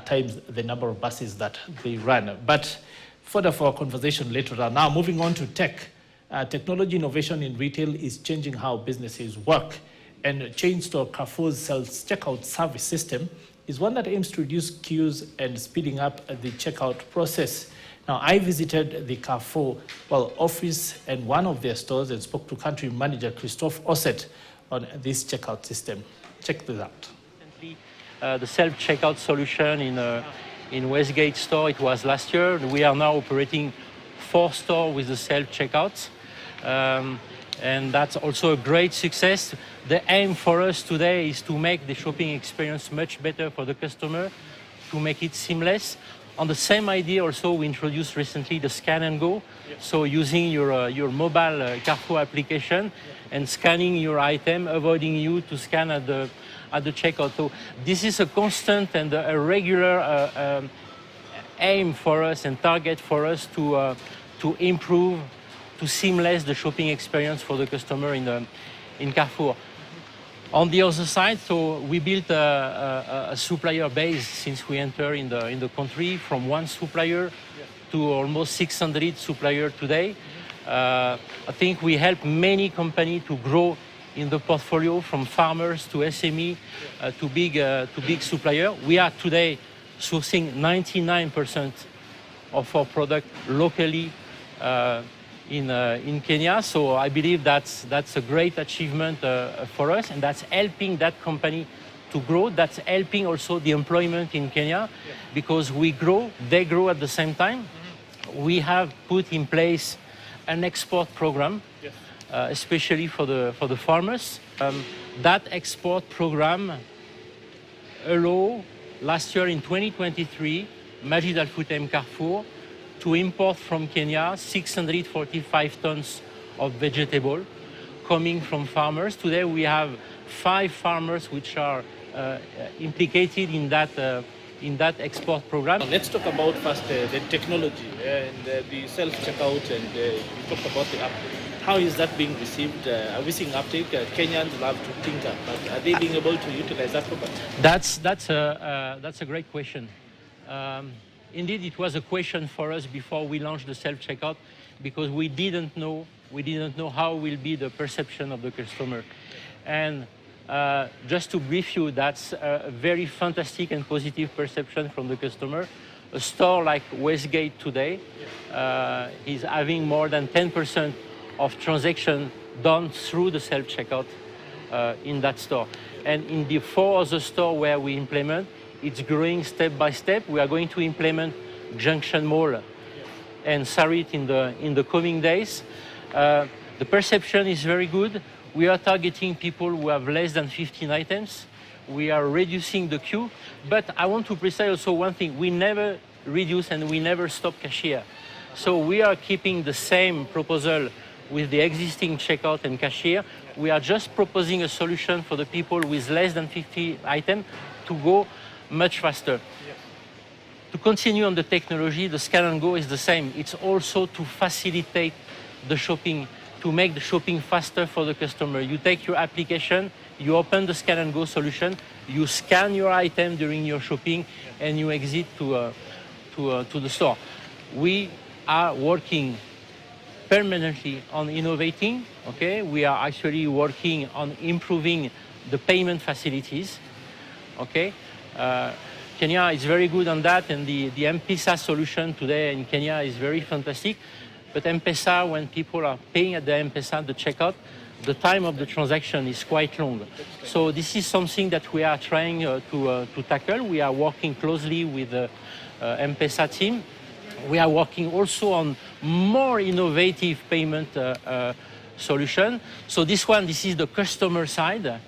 times the number of buses that they run. But further for our conversation later on. Now, moving on to tech. Technology innovation in retail is changing how businesses work. And chain store Carrefour's self-checkout service system is one that aims to reduce queues and speeding up the checkout process. Now, I visited the Carrefour office and one of their stores and spoke to country manager Christophe Osset on this checkout system. Check this out. The self-checkout solution in Westgate store, it was last year. We are now operating 4 stores with the self-checkouts. And that's also a great success. The aim for us today is to make the shopping experience much better for the customer, to make it seamless. On the same idea also, we introduced recently the scan and go. Yep. So using your mobile Carrefour application and scanning your item, avoiding you to scan at the checkout. So this is a constant and a regular aim for us and target for us to improve, to seamless the shopping experience for the customer in Carrefour. On the other side, so we built a supplier base since we enter in the country, from 1 supplier to almost 600 suppliers today. I think we help many companies to grow in the portfolio, from farmers to SME to big supplier. We are today sourcing 99% of our product locally in Kenya. So I believe that's a great achievement for us, and that's helping that company to grow. That's helping also the employment in Kenya, because we grow, they grow at the same time. We have put in place an export program, especially for the farmers. That export program allowed last year in 2023, Majid Al Futtaim Carrefour to import from Kenya 645 tons of vegetable coming from farmers. Today we have 5 farmers which are implicated in that export program. Let's talk about first the technology and the self-checkout, and you talked about the app. How is that being received? Are we seeing uptake? Kenyans love to tinker, but are they being able to utilize that properly? That's a great question. Indeed, it was a question for us before we launched the self-checkout, because we didn't know how will be the perception of the customer. And just to brief you, that's a very fantastic and positive perception from the customer. A store like Westgate today is having more than 10% of transaction done through the self-checkout in that store. And in the 4 other stores where we implement, it's growing step by step. We are going to implement Junction Mall and Sarit in the coming days. The perception is very good. We are targeting people who have less than 15 items. We are reducing the queue. But I want to precise also one thing. We never reduce and we never stop cashier. So we are keeping the same proposal with the existing checkout and cashier. We are just proposing a solution for the people with less than 50 items to go much faster. To continue on the technology, the scan and go is the same. It's also to facilitate the shopping, to make the shopping faster for the customer. You take your application, you open the scan and go solution, you scan your item during your shopping, and you exit to the store. We are working permanently on innovating. Okay, we are actually working on improving the payment facilities. Okay. Kenya is very good on that, and the M-Pesa solution today in Kenya is very fantastic. But M-Pesa, when people are paying at the M-Pesa, the checkout, the time of the transaction is quite long. So this is something that we are trying to tackle. We are working closely with the M-Pesa team. We are working also on more innovative payment solution. So this is the customer side.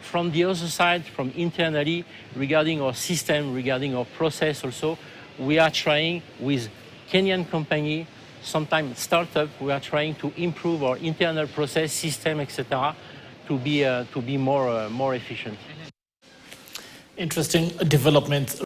From the other side, from internally, regarding our system, regarding our process also, we are trying with Kenyan company, sometimes startup, we are trying to improve our internal process, system, etc., to be more efficient. Interesting developments.